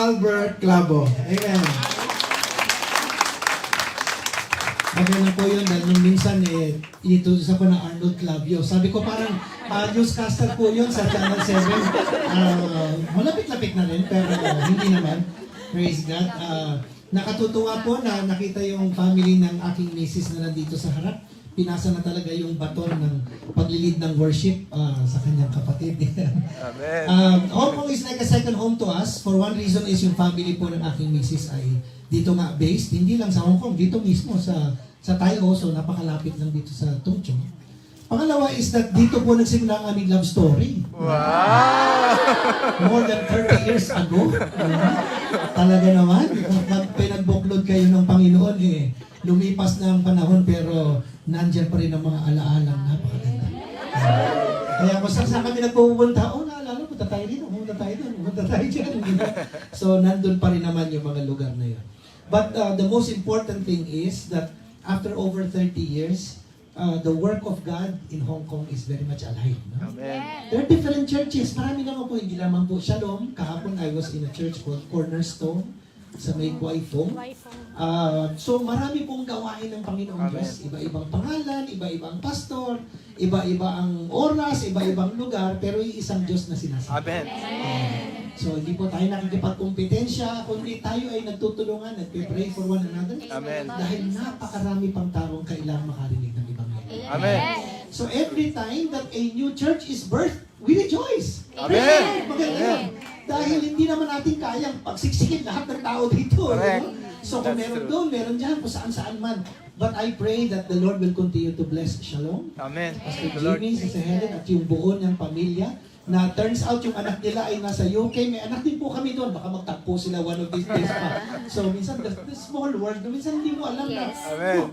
Albert Clavo. Amen. Maganda po yun dahil nung minsan inutusan ako ng Arnold Clavio. Sabi ko parang newscaster po yun sa Channel 7. Malapit-lapit na rin pero hindi naman. Praise God. Nakatutuwa po na nakita yung family ng aking misis na nandito sa harap. Pinasa na talaga yung baton ng paglilid ng worship sa kanyang kapatid. Amen. Hong Kong is like a second home to us. For one reason is yung family po ng aking misis ay dito nga based. Hindi lang sa Hong Kong, dito mismo sa Taiwan. So napakalapit lang dito sa Tungchong. Pangalawa is that dito po nagsimula ang aming love story. Wow! More than 30 years ago. Talaga naman. Pinagbuklod kayo ng Panginoon lumipas na ang panahon pero nandyan pa rin ang mga alaalang napakaganda. Kaya kung saan kami nagpupunta, naalala, punta tayo dito, pumunta tayo doon, pumunta tayo dyan. So, nandun pa rin naman yung mga lugar na yun. But the most important thing is that after over 30 years, the work of God in Hong Kong is very much alive. No? Amen. There are different churches. Marami naman po, hindi naman po. Shalom, kahapon I was in a church called Cornerstone sa May Kwai Fong. So marami pong gawain ng Panginoong Diyos. Iba-ibang pangalan, iba-ibang pastor, iba-iba ang oras, iba-ibang lugar, pero isang Diyos na sinasabi. Amen. So hindi po tayo nakikipagkompetensya, kundi tayo ay nagtutulungan, nagpe-pray for one another. Amen. Dahil napakarami pang taong kailangang makarinig ng Ebanghelyo. Amen. So every time that a new church is birthed, we rejoice. Amen. Maganda yun. Dahil hindi naman natin kayang pagsiksikin lahat ng tao dito. Correct. No? So kung That's meron true. doon, meron dyan, kung saan-saan man. But I pray that the Lord will continue to bless Shalom, Amen. Pastor The Lord. Jimmy, Sister Helen, at yung buo niyang pamilya, na turns out yung anak nila ay nasa UK. May anak din po kami doon. Baka magtagpo sila one of these days pa. So minsan, the small world, minsan hindi mo alam na, Amen.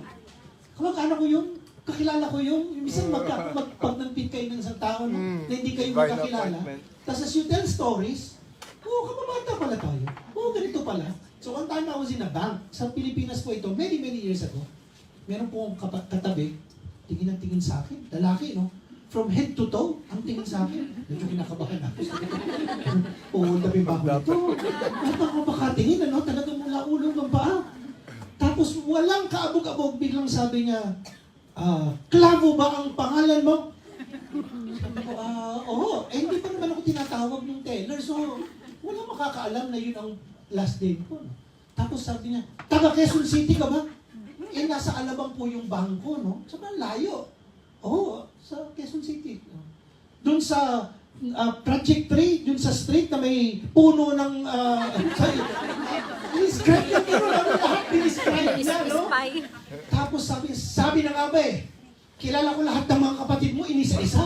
kamag-anak ko yun, kakilala ko yun. Minsan pag nagpit kayo ng isang tao na hindi kayo Divine magkakilala. appointment. Tapos as you tell stories, kababata pala tayo. Ganito pala. So one time I was in a bank. Sa Pilipinas po ito, many years ago. Meron po akong katabi, tingin ang tingin sa akin. Lalaki, no? From head to toe, ang tingin sa akin. Medyo kinakabahan ako. Dabi ba ako nito? At ako makatingin, ano? Talagang mula ulo ng paa. Tapos walang kaabog-abog, biglang sabi niya, Clavo ba ang pangalan mo? Sabi ko, oo. Hindi pa naman ako tinatawag ng teller. So, walang makakaalam na yun ang last name ko. No? Tapos sabi niya, taga Quezon City ka ba? Nasa Alabang po yung bangko, no? Sabi, layo. Oo, sa Quezon City. Doon sa Project 3, doon sa street na may puno ng... Describe niya, pero namin lahat diniscribe niya, no? Tapos sabi na nga ba kilala ko lahat ng mga kapatid mo, inisa-isa.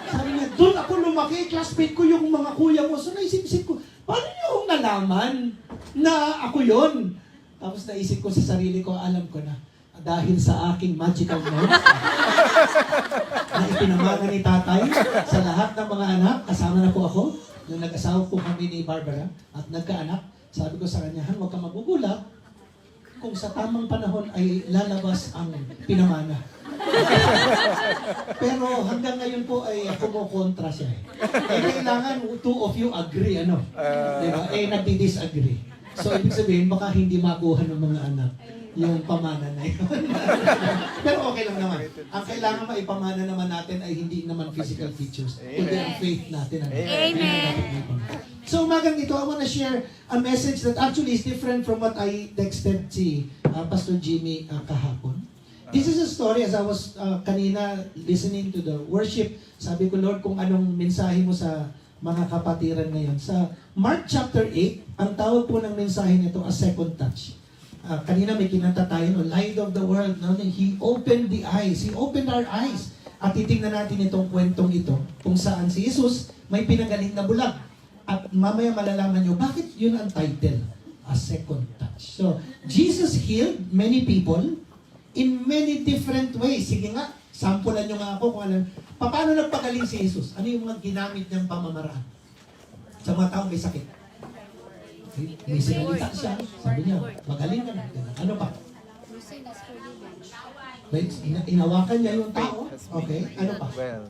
Sabi niya, doon ako lumaki, classmate ko yung mga kuya mo. So naisip-isip ko, paano niyo akong nalaman na ako yon? Tapos naisip ko sa sarili ko, alam ko na, dahil sa aking magical notes na ipinamana ni tatay sa lahat ng mga anak, kasama na po ako, nung nag-asawa po kami ni Barbara at nagkaanak, sabi ko sa kanya, huwag ka magugulat kung sa tamang panahon ay lalabas ang pinamana. Pero hanggang ngayon po ay kumokontra siya. Kailangan two of you agree, ano? Diba? Nagdi-disagree. So, ibig sabihin, baka hindi makuha ng mga anak yung pamana na yun. Pero okay lang naman. Ang kailangan maipamana naman natin ay hindi naman physical features, kundi ang faith natin. Ano? Amen. So umagang ito, I want to share a message that actually is different from what I texted si Pastor Jimmy kahapon. This is a story as I was kanina listening to the worship. Sabi ko, Lord, kung anong mensahe mo sa mga kapatiran ngayon. Sa Mark chapter 8, ang tawag po ng mensahe nito a second touch. Kanina may kinanta tayo, no? Light of the world. No? He opened the eyes. He opened our eyes. At titingnan natin itong kwentong ito kung saan si Jesus may pinagaling na bulag. At mamaya malalaman nyo, bakit yun ang title? A second touch. So, Jesus healed many people in many different ways. Sige nga, sampulan nyo nga ako kung alam. Paano nagpagaling si Jesus? Ano yung mga ginamit niyang pamamaraan? Sa mga taong may sakit. May sinalita siya. Sabi niya, magaling ka na. Ano pa? Inawakan niya yung tao. Okay, ano pa? Well.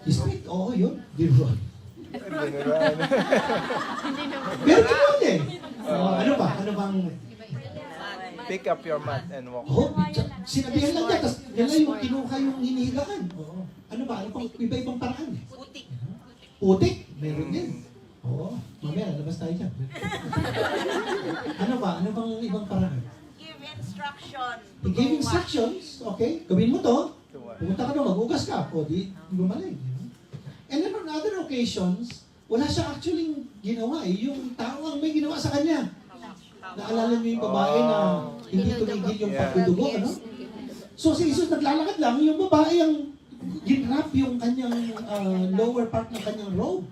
Spirit, oo yun. Diruan. Binuraan. Pero ganoon eh. Ano ba? Ano bang... Pick up your mat and walk. Sinabihan lang niya, tapos nila yung kinuha yung hinihigaan. Oo. Ano ba? Ano pang iba-ibang paraan eh? Putik. Putik? Meron din. Oo. Mamaya, labas tayo dyan. Ano ba? Ano bang ibang paraan? Give instruction. He gave instructions, okay? Gawin mo to. Pumunta ka doon, mag-ugas ka. O di, gumaling. And then on other occasions, wala siya actually ginawa eh. Yung tao ang may ginawa sa kanya. Naalala niyo yung babae na hindi tumigil yung pagdudugo, ano? So si Jesus naglalakad lang, yung babae ang ginrap yung kanyang lower part ng kanyang robe.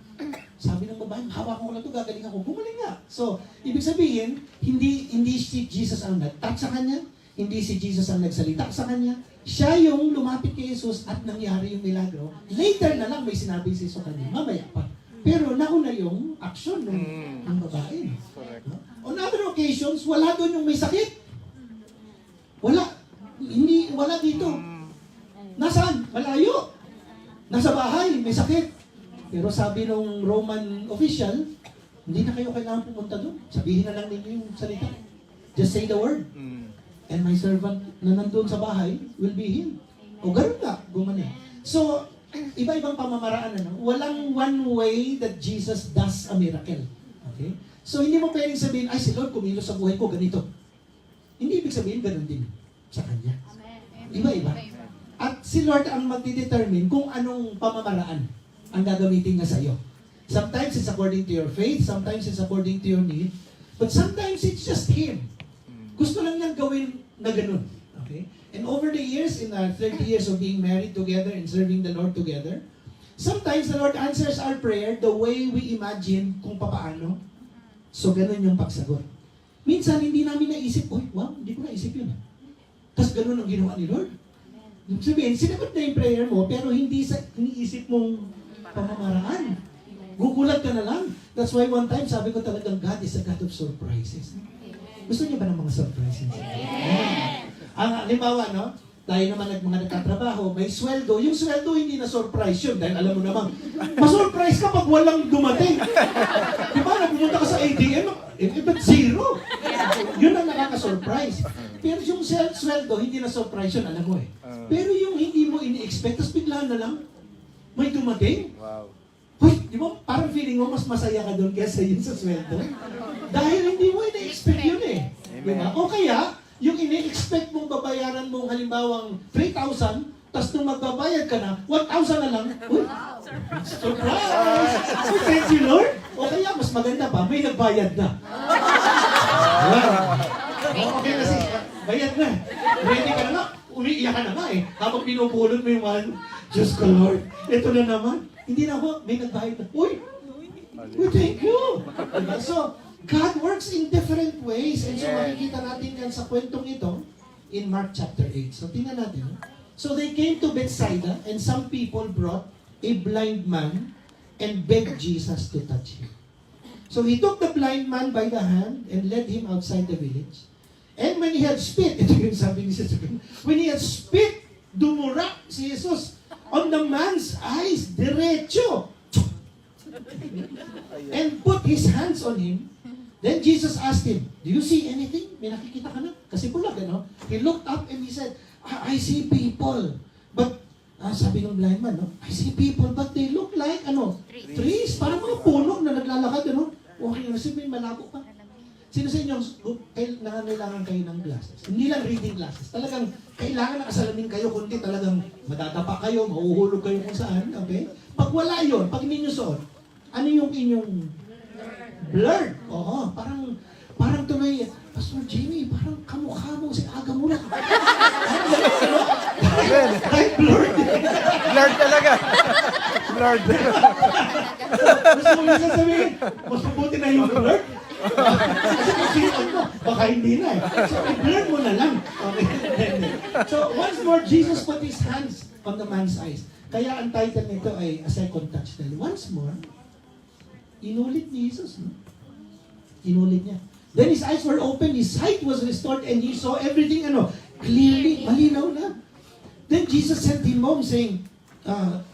Sabi ng babae, hawakan ko na ito, gagaling ako. Gumaling nga. So, ibig sabihin, hindi si Jesus ang nag-touch sa kanya, hindi si Jesus ang nagsalita sa kanya, siya yung lumapit kay Jesus at nangyari yung milagro. Later na lang may sinabi si Jesus kanya, mamaya pa. Pero nauna yung action ng babae. Correct. On other occasions, wala doon yung may sakit. Wala dito. Nasaan? Malayo. Nasa bahay, may sakit. Pero sabi nung Roman official, hindi na kayo kailangan pumunta doon. Sabihin na lang ninyo yung salita. Just say the word. And my servant na nandun sa bahay will be healed. O ganun nga, gumaling. So, iba-ibang pamamaraan. Walang one way that Jesus does a miracle. Okay? So, hindi mo pwedeng sabihin, ay, si Lord kumilos sa buhay ko, ganito. Hindi ibig sabihin, ganun din sa Kanya. Iba-iba. At si Lord ang magdidetermine kung anong pamamaraan ang gagamitin niya sa iyo. Sometimes it's according to your faith, sometimes it's according to your need, but sometimes it's just Him. Gusto lang niyang gawin na ganun. Okay? And over the years, in 30 years of being married together and serving the Lord together, sometimes the Lord answers our prayer the way we imagine kung papaano. So, ganun yung pagsagot. Minsan, hindi namin naisip, wow, hindi ko naisip yun. Tapos ganun ang ginawa ni Lord. Ibig sabihin, sinagot na yung prayer mo, pero hindi sa iniisip mong pamamaraan. Gugulat ka na lang. That's why one time, sabi ko talagang, God is a God of surprises. Gusto niyo ba ng mga surprises? Yeah. Ang halimbawa, no? Tayo naman mga nagtatrabaho, may sweldo. Yung sweldo, hindi na surprise yun. Dahil alam mo naman, masurprise ka pag walang dumating. Di ba, nagpumunta ka sa ATM, but zero. Yun ang nakaka-surprise. Pero yung sweldo, hindi na surprise yun, alam mo eh. Pero yung hindi mo ini-expect, tapos bigla na lang, may dumating. Wow. Uy, di ba, parang feeling mo mas masaya ka doon kaysa yun sa sweldo. Dahil hindi mo ini-expect yun eh. Di ba? O kaya, yung ini-expect mong babayaran mong halimbawang 3,000, tapos nung magbabayad ka na, 1,000 na lang. Uy, surprise! Uy, thank you, Lord. O kaya, mas maganda pa, may nagbayad na. Okay kasi, bayad na. Ready ka na nga. Umiiyak ka na nga eh. Habang pinupulot mo yung one, Diyos ko, Lord. Ito na naman. Hindi na ako, may nagbayad na. Uy, thank you. So, God works in different ways. And so, makikita natin yan sa kwentong ito in Mark chapter 8. So, tingnan natin. So, they came to Bethsaida and some people brought a blind man and begged Jesus to touch him. So, he took the blind man by the hand and led him outside the village. And when he had spit, ito yung sabi ni Jesus, when he had spit, dumura si Jesus on the man's eyes, diretso. And put his hands on him. Then Jesus asked him, do you see anything? May nakikita ka na? Kasi bulag, ano? He looked up and he said, I see people. But, sabi ng blind man, no? I see people, but they look like, trees. Parang mga puno na naglalakad, ano? Okay, sabi, malabo pa. Sino sa inyo, nangangailangan kayo ng glasses? Hindi lang reading glasses. Talagang, kailangan nakasalamin kayo, kundi talagang madadapa kayo, mahuhulog kayo kung saan, okay? Pag wala yun, pag hindi nyo suot, ano yung inyong blurred? Oo, parang tuloy, Pastor Jimmy, parang kamukha mo si Aga Mula. Right, blurred. Blurred talaga. Blurred. Gusto mo minsan sabihin, mas mabuti na yung blurred? Kasi kung sino mo, baka hindi na eh. So, i-blur mo na lang. Okay. So, once more, Jesus put His hands on the man's eyes. Kaya ang title nito ay A Second Touch. Dahil once more, inulit ni Jesus. No? Inulit niya. Then His eyes were opened, His sight was restored, and He saw everything, clearly, malinaw na. Then Jesus sent him home saying,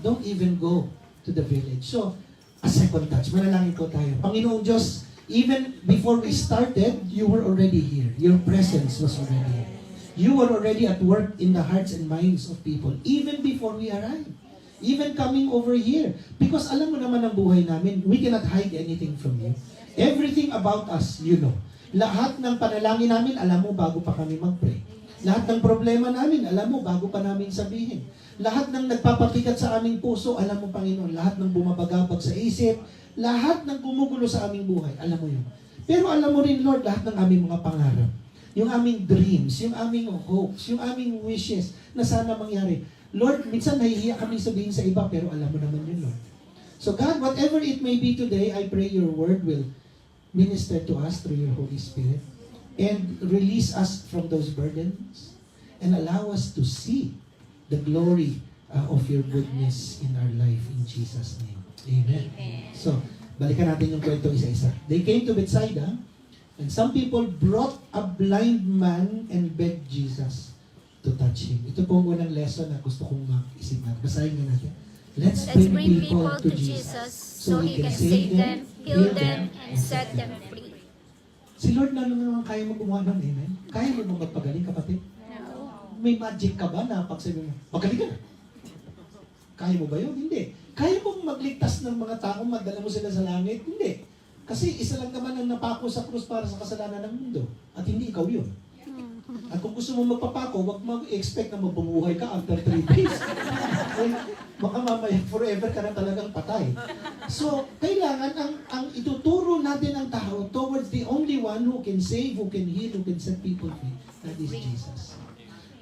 don't even go to the village. So, a second touch. Manalangin po tayo. Panginoong Diyos, even before we started, you were already here. Your presence was already here. You were already at work in the hearts and minds of people, even before we arrived. Even coming over here. Because alam mo naman ang buhay namin, we cannot hide anything from you. Everything about us, you know. Lahat ng panalangin namin, alam mo bago pa kami mag-pray. Lahat ng problema namin, alam mo bago pa namin sabihin. Lahat ng nagpapabigat sa aming puso, alam mo Panginoon. Lahat ng bumabagabag sa isip, lahat ng gumugulo sa aming buhay, alam mo yun. Pero alam mo rin, Lord, lahat ng aming mga pangarap. Yung aming dreams, yung aming hopes, yung aming wishes na sana mangyari. Lord, minsan nahihiya kami sabihin sa iba, pero alam mo naman yun, Lord. So God, whatever it may be today, I pray your word will minister to us through your Holy Spirit and release us from those burdens and allow us to see the glory of your goodness in our life in Jesus' name. Amen. So, balikan natin yung kwento isa-isa. They came to Bethsaida, and some people brought a blind man and begged Jesus to touch him. Ito po ang unang lesson na gusto kong mag-isipan. Basahin nga natin. Let's bring people to Jesus so He can save them, heal them, and set them free. Si Lord na naman kaya mo gumawa nun, amen? Kaya mo bang magpagaling, kapatid? May magic ka ba na pag sabi mo, magaling ka na? Kaya mo ba yun? Hindi. Kaya mong magligtas ng mga tao, magdala mo sila sa langit? Hindi. Kasi isa lang naman ang napako sa krus para sa kasalanan ng mundo. At hindi ikaw yun. At kung gusto mo magpapako, huwag mag-expect na mabubuhay ka after 3 days. Ay, baka mamaya forever ka na talagang patay. So, kailangan ang ituturo natin ang tao towards the only one who can save, who can heal, who can set people free. That is Jesus.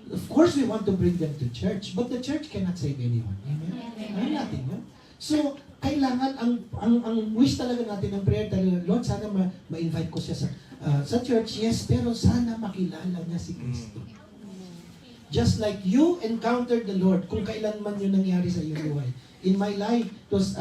Of course, we want to bring them to church, but the church cannot save anyone. Amen? Ay, natin yun. So, kailangan ang wish talaga natin ng prayer talaga, Lord, sana ma-invite ko siya sa church, yes, pero sana makilala niya si Kristo. Just like you encountered the Lord, kung kailan man yun nangyari sa iyong buhay. In my life, it was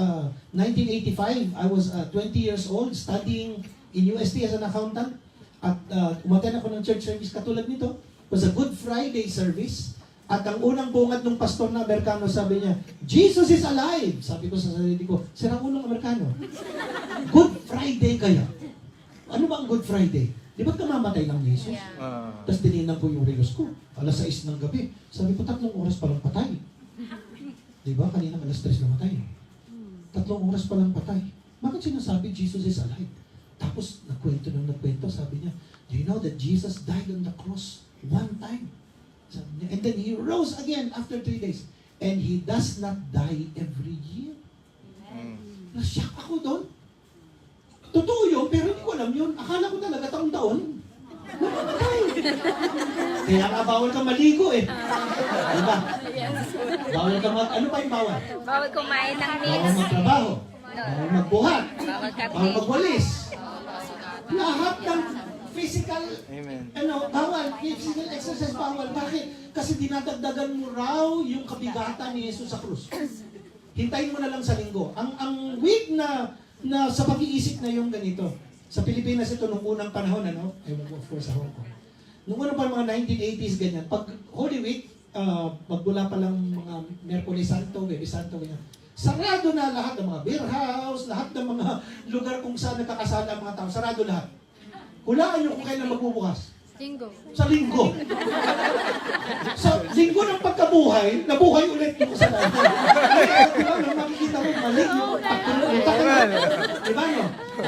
1985, I was 20 years old, studying in UST as an accountant, at umaten ako ng church service katulad nito. It was a Good Friday service, at ang unang bungad ng pastor na Amerikano, sabi niya, Jesus is alive! Sabi ko sa sarili ko, sirang unang Amerikano. Good Friday kaya? Ano ba ang Good Friday? Di ba't kamamatay lang ni Jesus? Tapos dininan ko yung relos ko. Alas 6 ng gabi. Sabi ko, 3 oras pa lang patay. Di ba? Kanina alas 3 na matay. 3 oras pa lang patay. Bakit sinasabi Jesus is alive? Tapos nagkwento, sabi niya, do you know that Jesus died on the cross one time? Sabi niya, and then He rose again after 3 days. And He does not die every year. Nasyak ako doon. Totoo yun, pero hindi ko alam yun. Akala ko talaga taon-taon. Kaya nga bawal ka maligo eh. Diba? Bawal ka ano pa yung bawal? Bawal kumain ng Bawal meats. magtrabaho. Bawal magbuhat. Bawal kape. Bawal magwalis. Lahat ng physical, Amen. bawal. Physical exercise bawal. Bakit? Kasi dinadagdagan mo raw yung kabigatan ni Jesus sa krus. Hintayin mo na lang sa linggo. Ang week na sa pag-iisip na yung ganito. Sa Pilipinas ito nung unang panahon, of course sa Hong Kong. Nung unang panahon, mga 1980s, ganyan. Pag Holy Week, magmula pa lang mga Merkulis Santo, Webes Santo, ganyan. Sarado na lahat ng mga beer house, lahat ng mga lugar kung saan nakakasala ang mga tao. Sarado lahat. Hulaan nyo kung kailan magbubukas. Linggo. Sa linggo. Sa linggo ng pagkabuhay, nabuhay ulit yung kasalanan. Diba, nung makikita mo, mali yung pagkabuhay. Diba, no?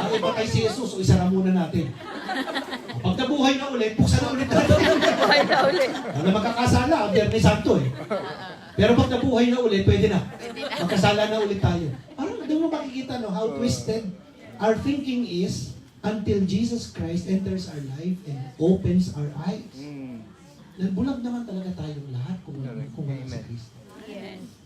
Iba kay si Jesus, o isara muna natin. Pag nabuhay na ulit, buksan na ulit natin. Buhay na ulit. Wala magkakasala, ang Biyernes Santo eh. Pero pag nabuhay na ulit, pwede na. Magkasala na ulit tayo. Parang doon mo makikita, no, how twisted our thinking is until Jesus Christ enters our life and opens our eyes. Bulag naman talaga tayong lahat kung wala si Kristo.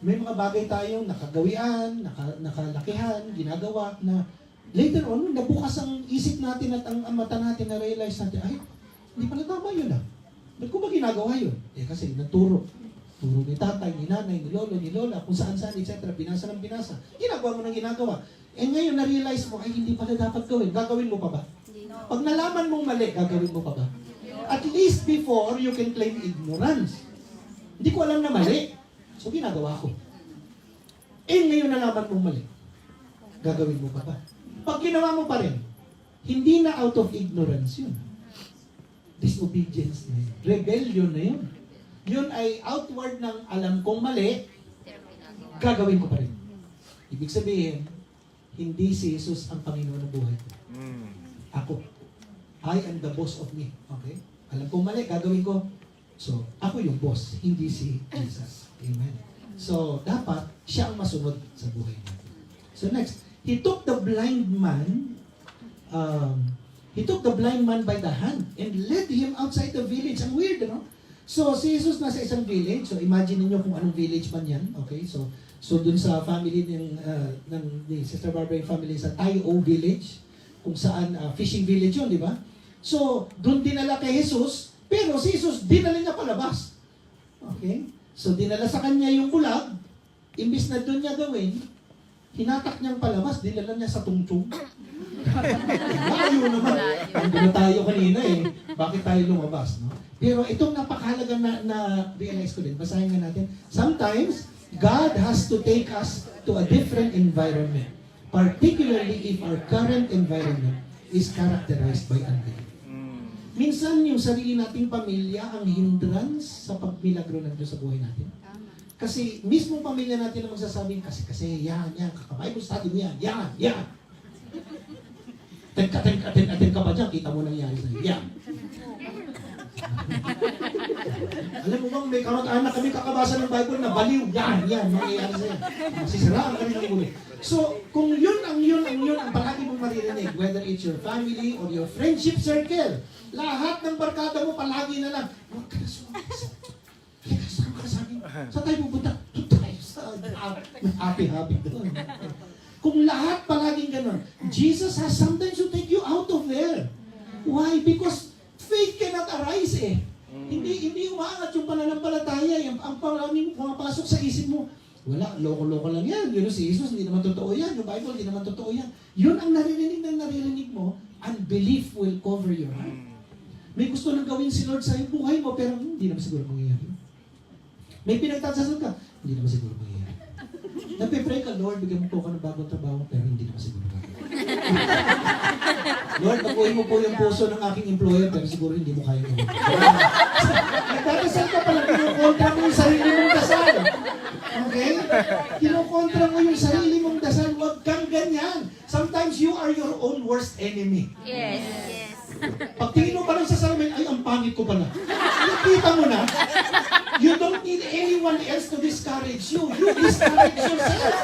May mga bagay tayong nakagawian, nakalakihan, ginagawa na later on, nabukas ang isip natin at ang mata natin na realize natin, ay, hindi pala tama yun ah. Ba't ko ba ginagawa yun? Eh kasi naturo. Turo ni tatay, ni nanay, ni lolo, ni lola, kung saan-saan, etc. Binasa ng binasa. Ginagawa mo ng ginagawa. Eh ngayon, na-realize mo, ay hindi pala dapat gawin. Gagawin mo pa ba? Pag nalaman mong mali, gagawin mo pa ba? At least before, you can claim ignorance. Hindi ko alam na mali. So ginagawa ko. Eh ngayon nalaman mong mali. Gagawin mo pa ba? Pag ginawa mo pa rin, hindi na out of ignorance yun. Disobedience na yun. Rebellion na yun. Yun ay outward ng alam kong mali, gagawin ko pa rin. Ibig sabihin, hindi si Jesus ang Panginoon ng buhay ko. Ako. I am the boss of me. Okay? Alam kong mali, gagawin ko. So, ako yung boss, hindi si Jesus. Amen. So, dapat siya ang masunod sa buhay natin. So next, he took the blind man by the hand and led him outside the village. Ang weird, no? So, si Jesus nasa isang village. So, imagine niyo kung anong village man yan. Okay? So dun sa family ni Sister Barbara yung family sa Tayo Village, kung saan fishing village yun, di ba? So, dun dinala kay Jesus, pero si Jesus dinala niya palabas. Okay? So, dinala sa kanya yung bulag, imbis na dun niya gawin, hinatak niyang palabas, dinala niya sa tungtong. Layo naman. Nandun na tayo kanina eh. Bakit tayo lumabas, no? Pero itong napakahalaga na realize ko din, basahin nga natin. Sometimes, God has to take us to a different environment, particularly if our current environment is characterized by unbelief. Minsan, yung sarili nating pamilya ang hindrance sa pagmilagro ng Diyos sa buhay natin. Kasi mismo pamilya natin ang magsasabing, kasi, yan, kakabible study mo yan. Attend ka pa dyan, kita mo nangyari sa'yo. Yan. Alam mo bang may kamag-anak kami kakabasa ng Bible na baliw, yan, mangyayari sa'yo. Masisiraan kami ng ulo. So, kung yun ang palagi mong maririnig, whether it's your family or your friendship circle, lahat ng barkada mo palagi na lang, huwag ka na sumasa. Saan ka sa amin? Saan tayo pupunta? Tayo sa happy doon. Kung lahat palaging ganun, Jesus has sometimes to take you out of there. Why? Because faith cannot arise eh. Hindi umaangat yung pananampalataya. Ang maraming pumapasok sa isip mo, wala, loko-loko lang yan. Yun si Jesus, hindi naman totoo yan. Yung Bible, hindi naman totoo yan. Yun ang naririnig mo, unbelief will cover your heart. May gusto nang gawin si Lord sa buhay mo, pero hindi naman siguro mangyayari. May pinagtatasal ka, hindi naman siguro mangyayari. Nagpe-pray ka, Lord, bigyan mo po ako ng bagong trabaho, pero hindi naman siguro mangyayari. Lord, nakuhin mo po yung puso ng aking employer, pero siguro hindi mo kaya gawin. Nagdadasal ka pala, kinukontra mo yung sarili mong dasal. Okay? Kinukontra mo yung sarili mong dasal, huwag kang ganyan. Sometimes you are your own worst enemy. Yes. Pag tingin mo pa lang sa salamin, ay, ang pangit ko pala. Nakita mo na, you don't need anyone else to discourage you. You discourage yourself.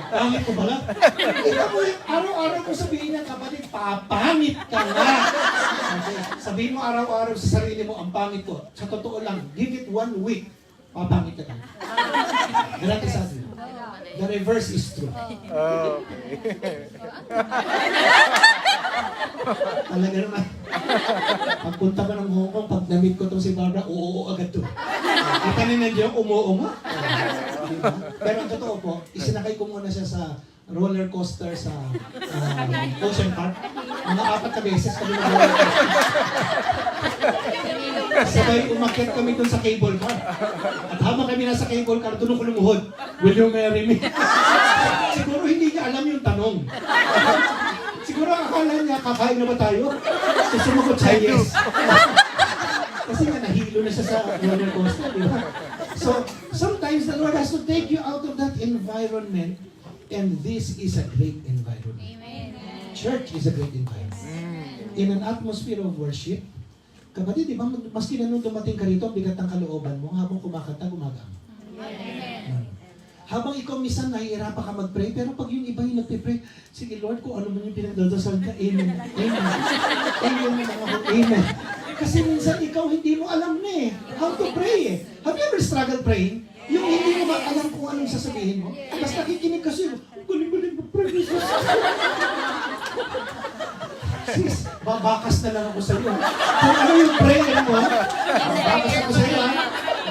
Pangit ko pala. Kita mo yung araw-araw mo sabihin niya, kapatid, papangit ka nga. Okay. Sabihin mo araw-araw sa sarili mo, ang pangit ko. Sa totoo lang, give it 1 week, papangit ka lang. Gratis sa atin. The reverse is true. Okay. Talaga naman. Pagpunta ko ng Hong Kong, pag na-meet ko itong si Barbara, oo agad to. Kita nila niyo, umuo nga. Diba? Pero ang totoo po, isinakay ko muna siya sa roller coaster sa Ocean Park. Mga 4 na beses kami nag-roller coaster. Sabay umakyat kami dun sa cable car. At habang kami nasa cable car, doon ako lumuhod. Will you marry me? Siguro hindi niya alam yung tanong. Siguro akala niya, kakain na ba tayo? So sumagot siya, yes. Kasi nga nahilo na siya sa roller coaster, di ba? So, sometimes the Lord has to take you out of that environment, and this is a great environment. Amen. Church is a great environment. In an atmosphere of worship, kapatid, di ba, maski na nung dumating ka rito, bigat ng kalooban mo, habang kumakanta, gumagam. Habang ikaw minsan nahihirapan ka mag-pray, pero pag yung iba yung nagpe-pray, sige Lord, kung ano man yung pinagdadasal ka, amen. Amen. Kasi minsan ikaw hindi mo alam na eh, how to pray eh. Have you ever struggled praying? Yung hindi mo ba alam kung anong sasabihin mo? Basta nakikinig kasi, galing mag-pray, Jesus. Sis, babakas na lang ako sa iyo. Kung ano yung prayer mo, babakas ako sa iyo, ha?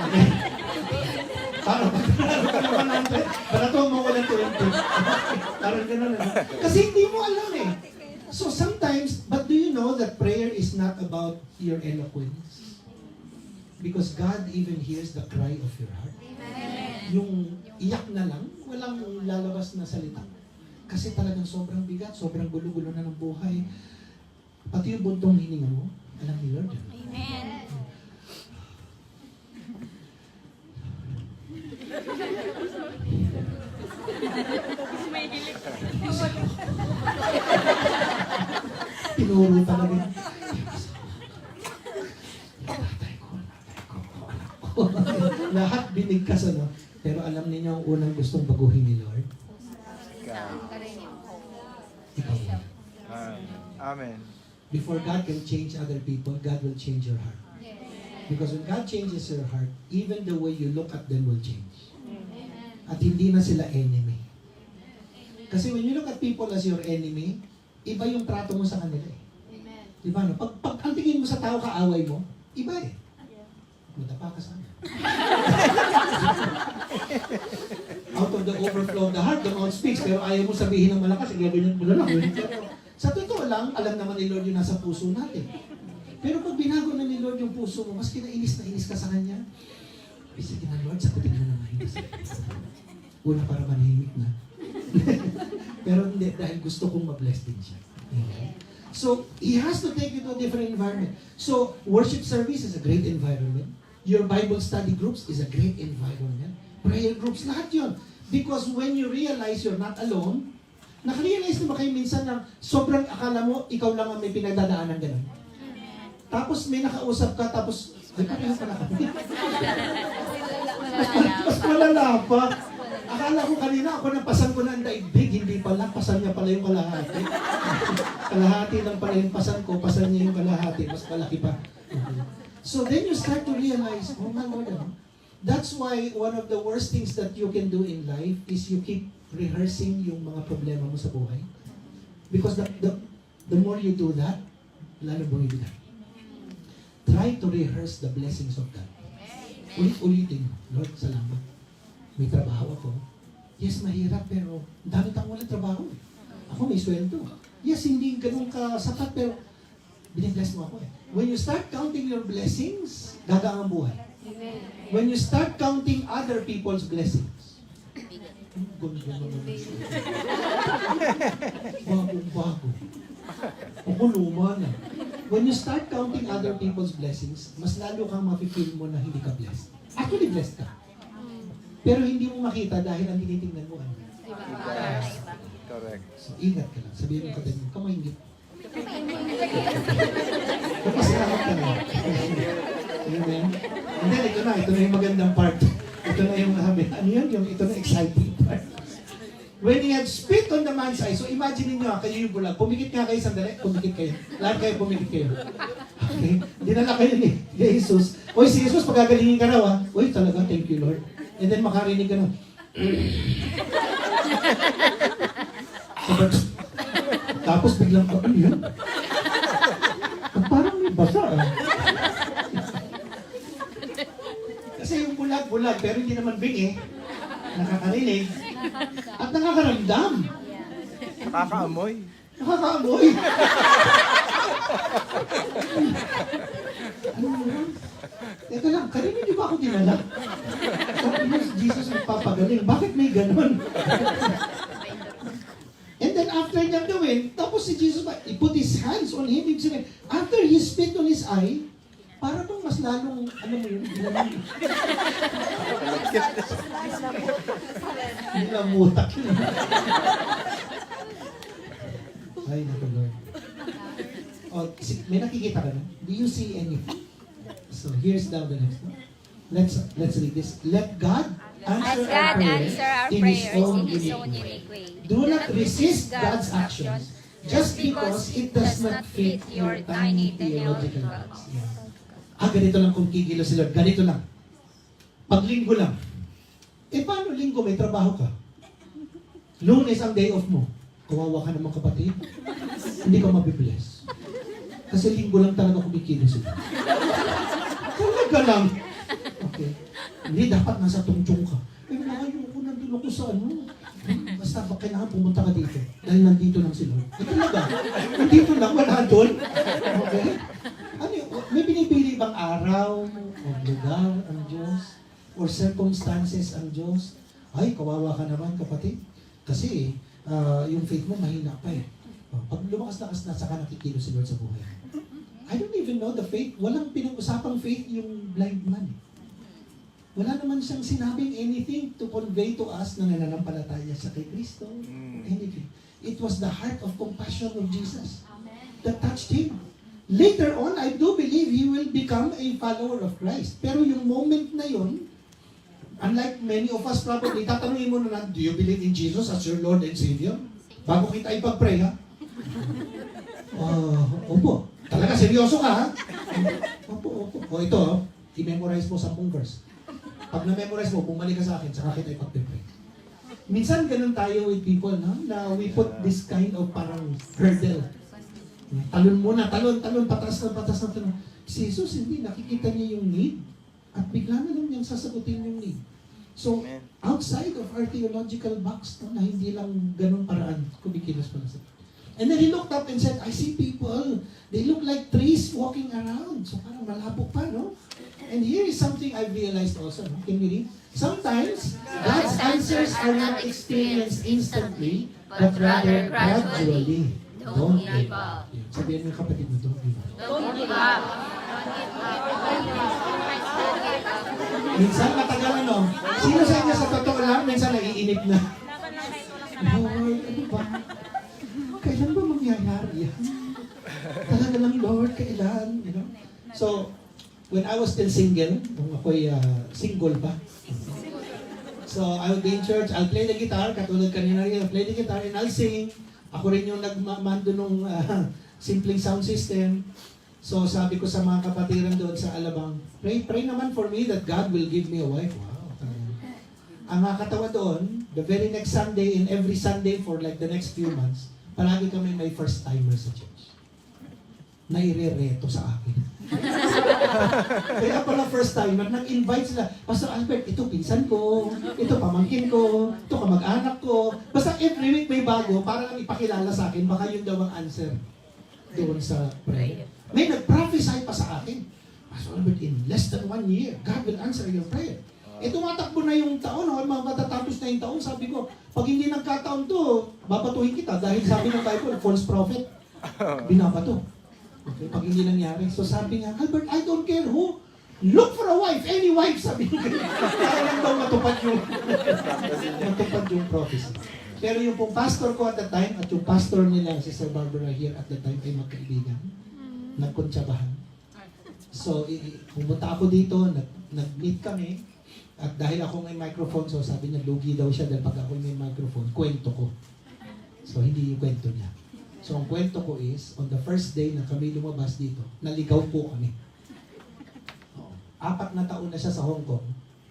Okay. Paano? Barato mo walang 20. Parang gano'n na. Kasi hindi mo alam eh. So sometimes, but do you know that prayer is not about your eloquence? Because God even hears the cry of your heart. Yung iyak na lang, walang lalabas na salita. Kasi talagang sobrang bigat, sobrang gulo-gulo na ng buhay. Pati yung buntong hininga mo, alam ni Lord. Amen. Tinuro talaga. Lahat binigkas, ano? Pero alam niyo ang unang gustong baguhin ni Lord? Ikaw yan. Amen. Before God can change other people, God will change your heart. Because when God changes your heart, even the way you look at them will change. At hindi na sila enemy. Kasi when you look at people as your enemy, iba yung trato mo sa kanila eh. Di ba? No? Pag ang tingin mo sa tao, kaaway mo, iba eh. Madapa ka sana. Out of the overflow of the heart, the mouth speaks. Pero ayaw mo sabihin ng malakas, ganyan mo na lang. Sa totoo lang, alam naman ni Lord yung nasa puso natin. Pero pag binago na ni Lord yung puso mo, mas kinainis na inis ka sa Kanya, sige na Lord, sagutin mo na mahina sa una para manahimik na. Pero hindi, dahil gusto kong ma-bless din siya. Okay? So, He has to take you to a different environment. So, worship service is a great environment. Your Bible study groups is a great environment. Prayer groups, lahat yun. Because when you realize you're not alone, nakarealize na ba kayo minsan na sobrang akala mo, ikaw lang ang may pinagdadaanan ganun? Tapos may nakausap ka, tapos, ay, pareho pala kami. Mas malala pa. Akala ko kanina ako napasan ko na ang daigdig, hindi pala, pasan niya pala yung kalahati. Kalahati lang pala yung pasan ko, pasan niya yung kalahati, mas malaki pa. So then you start to realize, oh my Lord, that's why one of the worst things that you can do in life is you keep rehearsing yung mga problema mo sa buhay. Because the more you do that, lalo bumibigat. Try to rehearse the blessings of God. Ulit-ulitin mo, Lord, salamat. May trabaho ako. Yes, mahirap, pero dami tayong walang trabaho. Ako may sweldo. Yes, hindi ganun kasapat, pero binibless mo ako eh. When you start counting your blessings, gagaan ang buhay. When you start counting other people's blessings, bagong-bago. Ako luma na. When you start counting other people's blessings, mas lalo kang mafe-feel mo na hindi ka blessed. Actually, blessed ka. Pero hindi mo makita dahil ang tinitingnan mo ano. Correct. So, ingat ka lang. Sabihin mo ka din, kamaingit. Kapasalamat ka lang. Amen. And then, ito na yung magandang part. Ito na yung ano yun, ito na exciting part. When he had spit on the man's eye, so imagine niyo, kayo yung bulag, pumikit nga kayo sandali, pumikit kayo. Lahat kayo pumikit kayo. Okay? Dinala kayo ni Jesus. Oy, si Jesus, pagagalingin ka raw ha. Oy, talaga, thank you Lord. And then makarinig ka na. Tapos biglang, ano yun? Parang may basa ah. Kasi yung bulag-bulag, pero hindi naman bingi, nakakarinig, at nakakaramdam. Nakakaamoy. Nakakaamoy. Ano yun? Teka lang, kanina di ba ako dinala? Sabi niya, Jesus magpapagaling. Bakit may ganun? And then after niya gawin, tapos si Jesus, he put his hands on him. After he spit on his eye, para bang mas lalong, ano mo yun, nilamutak yun. Ay, naku Lord. Oh, may nakikita ka na? Do you see anything? So here's now the next one. Let's read this. Let God answer our prayers in His own unique way. Do not resist God's actions just because it does not fit your tiny theological box. Yeah. Ganito lang kung kikilos si Lord. Ganito lang. Pag linggo lang. Paano linggo? May trabaho ka. Lunes ang day off mo. Kawawa ka naman kapatid. Hindi ka mabibless. Kasi linggo lang talaga kumikilos si Lord. Talaga lang. Okay. Hindi, dapat nasa tungtong ka. Ayoko, nandun ako sa ano. Basta ba kailangan pumunta ka dito? Dahil nandito lang si Lord. Talaga. Nandito lang, wala doon. Okay? Ano yun? May pinipili bang araw o lugar ang Diyos? Or circumstances ang Diyos? Ay, kawawa ka naman kapatid. Kasi yung faith mo mahina pa eh. Pag lumakas-lakas na, saka nakikilos si Lord sa buhay. I don't even know the faith. Walang pinag-usapang faith yung blind man. Wala naman siyang sinabing anything to convey to us na nananampalataya siya kay Kristo. Anything. It was the heart of compassion of Jesus that touched him. Later on, I do believe he will become a follower of Christ. Pero yung moment na yon, unlike many of us probably, tatanungin mo na, do you believe in Jesus as your Lord and Savior? Bago kita ipag-pray, ha? Opo. Talaga, seryoso ka, ha? Opo. O ito, i-memorize mo 10 verse. Pag na-memorize mo, bumalik ka sa akin, saka kita ipag-pray. Minsan ganun tayo with people, no? Na we put this kind of parang hurdle. Talon muna, talon, patas na talon. Si Jesus, hindi, nakikita niya yung need. At bigla na lang niyang sasagutin yung need. So, outside of our theological box, no, na hindi lang ganun paraan, kumikilos pala sa. And then he looked up and said, I see people, they look like trees walking around. So parang malabo pa, no? And here is something I've realized also, no? Can we read? Sometimes, God's answers are not experienced instantly, but rather gradually. Don't give up. Sabihin mo yung kapatid mo, don't give up. Don't give up. Minsan matagal ano, sino sa inyo sa totoo lang, minsan naiinip na. Lord, ano ba? Kailan ba mangyayari yan? Talaga lang, Lord, kailan? You know? So, when I was still single, nung ako'y single pa, so I would be in church, I'll play the guitar, katulad kanina rin, I'll play the guitar and I'll sing. Ako rin yung nagmamando nung simpleng sound system. So sabi ko sa mga kapatiran doon sa Alabang, pray naman for me that God will give me a wife. Wow. Ang nakakatawa doon, the very next Sunday and every Sunday for like the next few months, palagi kami may first timer sa church. Nairereto sa akin. Kaya pala first timer, nag-invite sila, Pastor Albert, ito pinsan ko, ito pamangkin ko, ito kamag-anak ko. Basta every week may bago para lang ipakilala sa akin, baka yun daw ang answer doon sa prayer. May nag-prophesy pa sa akin, Pastor Albert, in less than 1 year, God will answer your prayer. Tumatakbo na yung taon, matatapos na yung taon, sabi ko, pag hindi nagkataon to, babatuhin kita dahil sabi ng Bible, false prophet, binabato. Okay, pag hindi nangyari. So sabi nga, Albert, I don't care who. Look for a wife, any wife, sabi ko. Para lang daw matupad yung prophecy. Pero yung pong pastor ko at the time, at yung pastor nila, si Sir Barbara here at the time, ay magkaibigan. Nagkuntsabahan. So, pumunta ako dito, nag-meet kami, at dahil ako may microphone, so sabi niya, lugi daw siya dahil pag ako may microphone, kwento ko. So, hindi yung kwento niya. So, ang kwento ko is, on the first day na kami lumabas dito, naligaw po kami. 4 na taon na siya sa Hong Kong,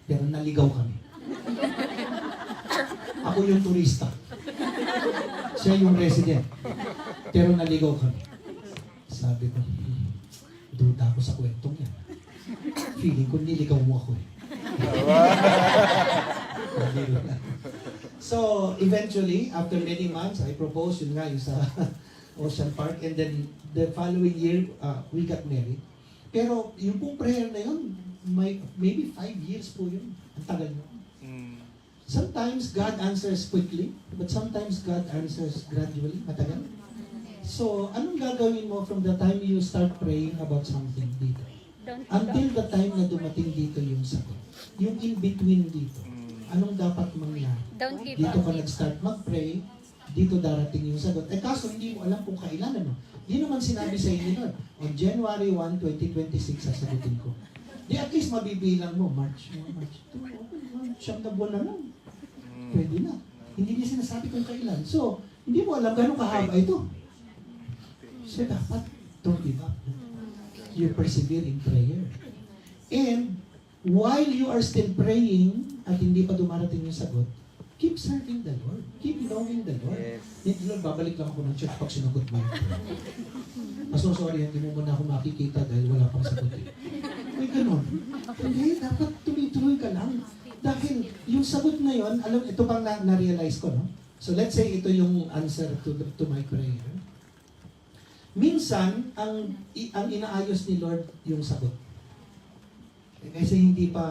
pero naligaw kami. Ako yung turista. Siya yung resident. Pero naligaw kami. Sabi ko, duda ako sa kwentong yan. Feeling ko, niligaw mo ako eh. So, eventually, after many months, I proposed yun nga yung sa Ocean Park, and then the following year, we got married. Pero yung pong prayer na yun, maybe 5 years po yun. Ang tagal mo. Sometimes God answers quickly, but sometimes God answers gradually, matagal. So, anong gagawin mo from the time you start praying about something dito? Until the time na dumating dito yung sagot. Yung in-between dito. Anong dapat mangyari? Dito ka nag-start mag-pray, dito darating yung sagot. Kaso hindi mo alam kung kailan, ano? Di naman sinabi sa inyo nun. On January 1, 2026, sasagutin ko. Di at least mabibilang mo, March 2, siyam na buwan na lang. Pwede na. Hindi niya sinasabi kung kailan. So, hindi mo alam gano'ng kahaba ito. So, dapat, don't give up. You persevere in prayer. And, while you are still praying, at hindi pa dumarating yung sagot, keep serving the Lord. Keep knowing the Lord. Hindi, Lord, babalik lang ako ng church pag sinagot mo. Pastor, sorry, hindi mo muna ako makikita dahil wala pang sagot. May ganun. Hindi, dapat tuloy-tuloy ka lang. Dahil yung sagot na yon, alam, ito pang na-realize ko, no? So let's say ito yung answer to my prayer. Minsan, ang inaayos ni Lord yung sagot. Kasi hindi pa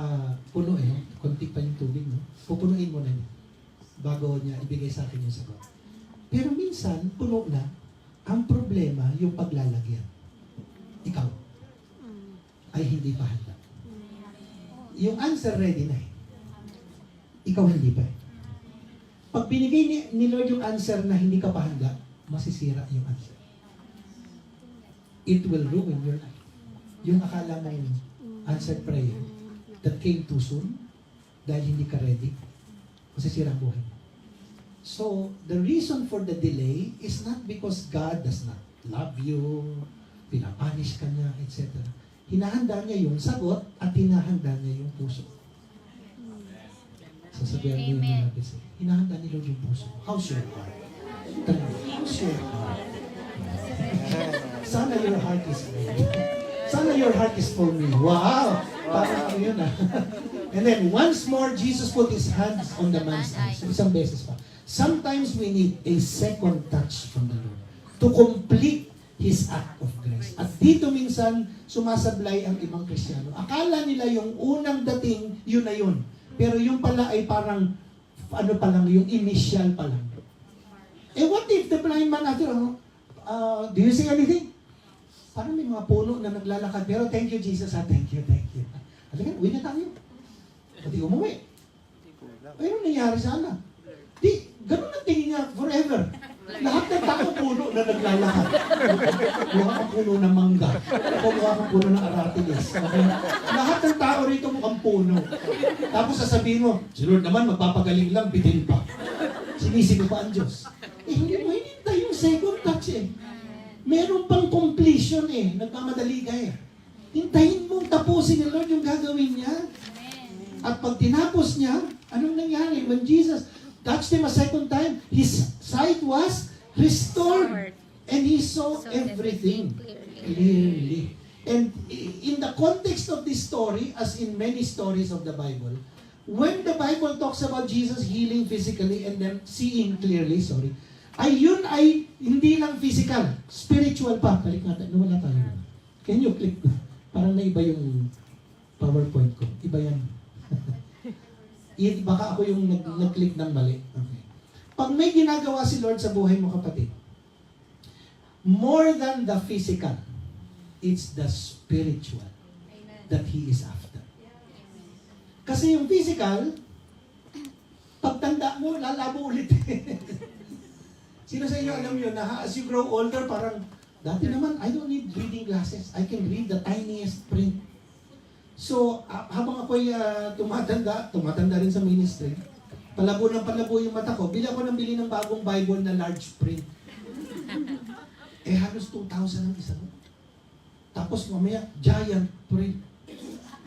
puno konti pa yung tubig, no? Pupunuin mo na niya bago niya ibigay sa akin yung sagot. Pero minsan, puno na. Ang problema, yung paglalagyan. Ikaw ay hindi pa handa. Yung answer ready na eh. Ikaw hindi pa eh. Pag binigay ni Lord yung answer na hindi ka pa handa, masisira yung answer. It will ruin your life. Yung akala mong answered prayer that came too soon, dahil hindi ka ready, masisira ang buhay mo. So, the reason for the delay is not because God does not love you, pinapanish ka niya, etc. Hinahanda niya yung sagot at hinahanda niya yung puso. Sasabihan mo yung malapit sa'yo. Hinahanda ni Lord yung puso. How's your heart? How's your heart? Sana your heart is ready. Sana your heart is for me. Wow! Parang ano yun ah. And then, once more, Jesus put His hands on the man's eyes. So, isang beses pa. Sometimes we need a second touch from the Lord to complete His act of grace. At dito minsan, sumasablay ang ibang Kristiyano. Akala nila yung unang dating, yun na yun. Pero yung pala ay parang, ano pa lang, yung initial pa lang. Eh what if the blind man after, do you say anything? Parang may mga puno na naglalakad. Pero thank you, Jesus. Thank you, thank you. Halika, uwi na tayo. Pati umuwi. Pero nangyari sana. Di, ganun ang tingin niya forever. Lahat ng tao puno na naglalakad. Mukha kang puno ng mangga. O mukha kang puno ng aratilis. Okay? Lahat ng tao rito mukhang puno. Tapos sasabihin mo, si Lord naman magpapagaling lang, bitin pa. Sinisino pa ang Diyos. Eh, hindi mo hinintay yung second touch eh. Meron pang completion eh. Nagmamadali ka eh. Hintayin mong tapusin ni Lord yung gagawin niya. At pag tinapos niya, anong nangyari? When Jesus touched him a second time, his sight was restored. And he saw everything clearly. And in the context of this story, as in many stories of the Bible, when the Bible talks about Jesus healing physically and then seeing clearly, yun ay hindi lang physical, spiritual pa. Balik natin, wala tayo. Can you click? Parang naiba yung PowerPoint ko. Iba yan. Baka ako yung nag-click ng mali. Okay. Pag may ginagawa si Lord sa buhay mo, kapatid, more than the physical, it's the spiritual that He is after. Kasi yung physical, pagtanda mo, lalabo ulit. Sino sa inyo alam yun na as you grow older, parang, dati naman, I don't need reading glasses. I can read the tiniest print. So, habang ako'y tumatanda rin sa ministry, palabo yung mata ko, bili ako ng bagong Bible na large print. Eh, halos 2,000 ang isa mo. Tapos mamaya, giant print.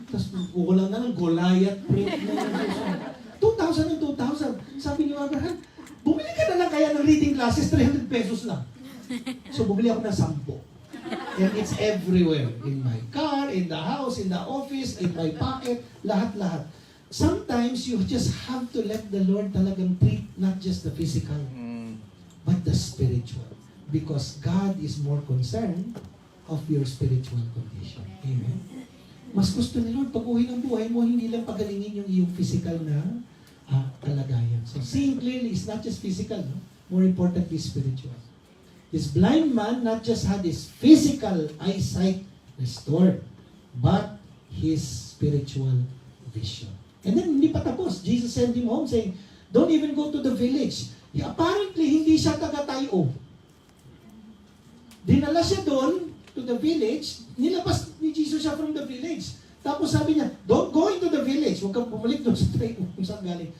Tapos kukulang na ng Goliath print na yun. 2,000 and 2,000. Sabi ni Abraham, bumili ka na lang kaya ng reading glasses, 300 pesos lang. So, bumili ako ng 10. And it's everywhere. In my car, in the house, in the office, in my pocket, lahat-lahat. Sometimes you just have to let the Lord talagang treat not just the physical, but the spiritual. Because God is more concerned of your spiritual condition. Amen. Mas gusto ni Lord, pag-uwi ng buhay mo, hindi lang pagalingin yung iyong physical na kalagayan. So seeing clearly is not just physical, no? More importantly, spiritual. This blind man not just had his physical eyesight restored, but his spiritual vision. And then, hindi pa tapos. Jesus sent him home saying, don't even go to the village. Apparently, hindi siya taga-Tayo. Dinala siya doon to the village. Nilabas ni Jesus siya from the village. Tapos sabi niya, don't go into the village. Huwag kang bumalik doon sa Tayo. Kung saan galing.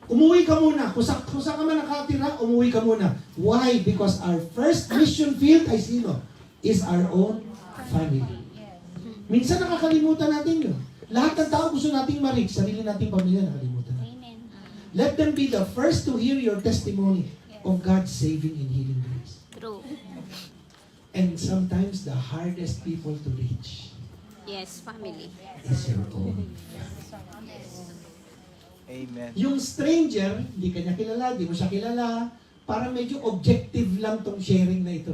Umuwi ka muna. Kung saan ka man nakatira, umuwi ka muna. Why? Because our first mission field ay sino? Is our own family. Minsan nakakalimutan natin yun. Lahat ng tao gusto nating ma-reach. Sarili nating pamilya nakalimutan natin. Let them be the first to hear your testimony of God's saving and healing grace. True. And sometimes the hardest people to reach Yes, family. is your own. Amen. Yung stranger, hindi kanya kilala, di mo siya kilala, parang medyo objective lang tong sharing na ito.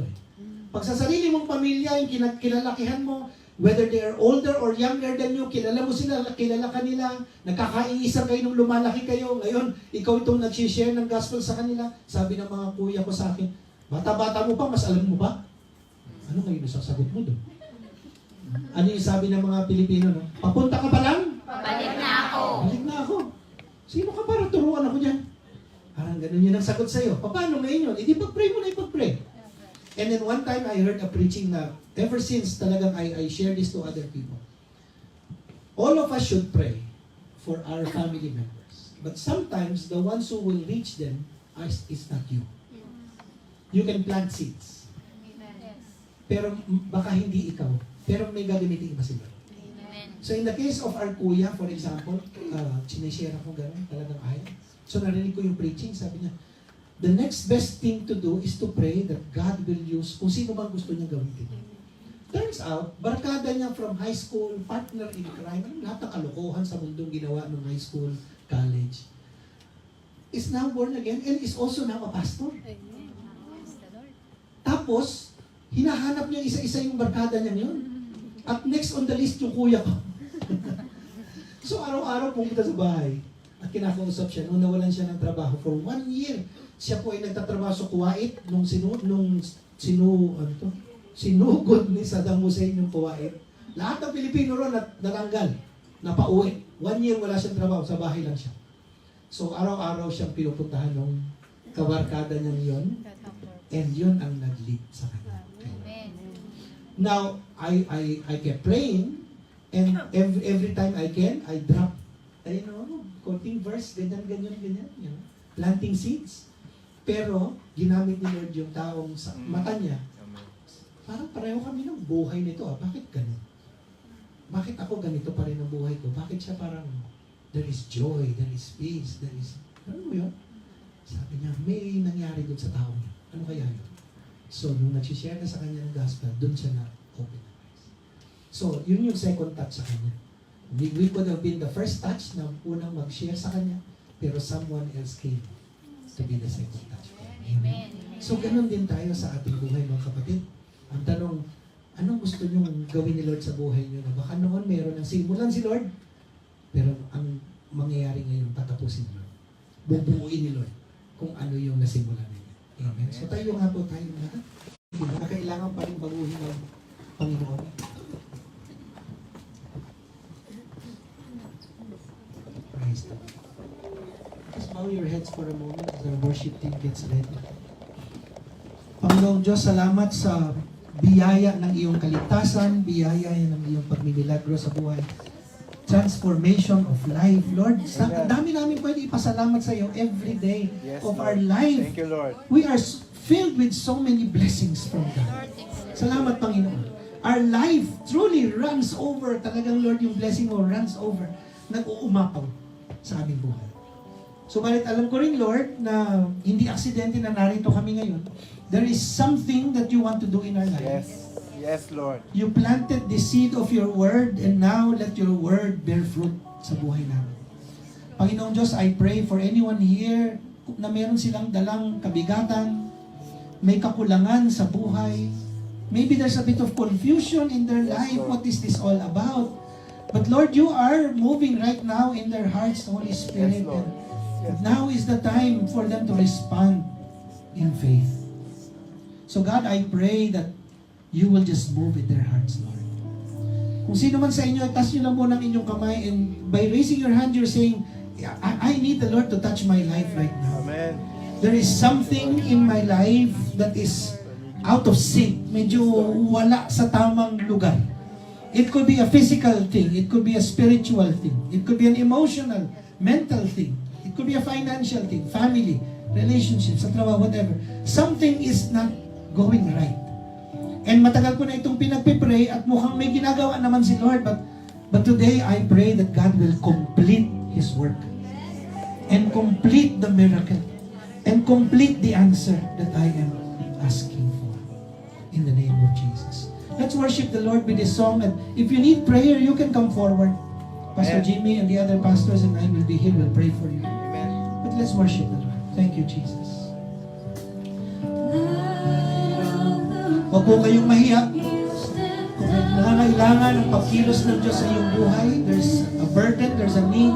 Pag sa sarili mong pamilya, yung kinalalakihan mo, Whether they are older or younger than you, kilala mo sila, kilala ka nila, nagkakaingisan kayo nung lumalaki kayo. Ngayon, ikaw itong nag-share ng gospel sa kanila. Sabi ng mga kuya ko sa akin, bata-bata mo pa, mas alam mo ba? Ano ngayon sasagot mo doon? Ano yung sabi ng mga Pilipino? No? Papunta ka pa lang? Balik na ako. Balik na ako. Sino ka para turuan ako dyan? Parang ganun yun ang sagot sa'yo. Paano ngayon yun? Hindi pag-pray mo na ipag-pray. And then one time I heard a preaching na ever since talagang I share this to other people. All of us should pray for our family members. But sometimes the ones who will reach them is not you. You can plant seeds. Pero baka hindi ikaw. Pero may gagamitin iba sila. So in the case of our kuya, for example, sinishare ako gano'n, talagang ayaw. So narinig ko yung preaching, sabi niya, the next best thing to do is to pray that God will use kung sino bang gusto niyang gamitin. Turns out, barkada niya from high school, partner in crime, lahat ng kalokohan sa mundong ginawa ng high school, college, is now born again and is also now a pastor. Tapos, hinahanap niya isa-isa yung barkada niya yun. At next on the list yung kuya ko. So araw-araw pumunta sa bahay at kinakausap siya nung nawalan siya ng trabaho for 1 year. Siya po ay nagtatrabaho sa Kuwait nung sinugod ni Saddam Hussein yung Kuwait. Lahat ng Pilipino ron nalanggal, napauwi. 1 year wala siyang trabaho, sa bahay lang siya. So araw-araw siyang pinupuntahan ng kabarkada niya yun. And yun ang nag-lead sa kanya. Now, I kept praying, and every time I can, I drop, quoting verse, ganyan, you know, planting seeds. Pero, ginamit ni Lord yung taong sa mata niya. Parang pareho kami ng buhay nito. Bakit ganun? Bakit ako ganito pa rin ang buhay ko? Bakit siya parang, there is joy, there is peace, there is, ano mo yun? Sabi niya, may nangyari doon sa taong niya. Ano kaya yun? So, nung nag-share na sa kanya ng gospel, doon siya na-open the eyes. So, yun yung second touch sa kanya. We could have been the first touch na unang mag-share sa kanya, pero someone else came to be the second touch. Amen. So, ganun din tayo sa ating buhay, mga kapatid. Ang tanong, anong gusto niyong gawin ni Lord sa buhay niyo? Na baka noon meron ng simulan si Lord, pero ang mangyayari ngayon, tatapusin ni Lord. Bubuuin ni Lord kung ano yung nasimulan niya. Amen. So tayo nga po tayo na. Kailangan pa rin baguhin ng Panginoon. Praise the Lord. Just bow your heads for a moment as our worship team gets ready. Panginoon Diyos, salamat sa biyaya ng iyong kaligtasan, biyaya ng iyong pagmimilagro sa buhay. Transformation of life, Lord. Ang dami namin pwede ipasalamat sa iyo every day of our life. Thank you, Lord. We are filled with so many blessings from God. Salamat, Panginoon. Our life truly runs over. Talagang, Lord, yung blessing mo runs over. Nag-uumapaw sa aming buhay. Subalit alam ko rin, Lord, na hindi aksidente na narito kami ngayon. There is something that you want to do in our life. Yes, Lord. You planted the seed of your word and now let your word bear fruit sa buhay namin. Panginoong Diyos, I pray for anyone here na meron silang dalang kabigatan, may kakulangan sa buhay. Maybe there's a bit of confusion in their life. What is this all about? But Lord, you are moving right now in their hearts, Holy Spirit. Lord. And now is the time for them to respond in faith. So God, I pray that you will just move in their hearts, Lord. Kung sino man sa inyo, taas nyo lang muna ang inyong kamay, and by raising your hand, you're saying, I need the Lord to touch my life right now. Amen. There is something in my life that is out of sync. Medyo wala sa tamang lugar. It could be a physical thing. It could be a spiritual thing. It could be an emotional, mental thing. It could be a financial thing, family, relationships, sa trabaho, whatever. Something is not going right. And matagal ko na itong pinagpipray at mukhang may ginagawa naman si Lord. But today, I pray that God will complete His work. And complete the miracle. And complete the answer that I am asking for. In the name of Jesus. Let's worship the Lord with this song. And if you need prayer, you can come forward. Pastor Jimmy and the other pastors and I will be here. We'll pray for you. Amen. But let's worship the Lord. Thank you, Jesus. Huwag po kayong mahiya. Kung kailangan ng pagkilos ng Diyos sa iyong buhay. There's a burden, there's a need.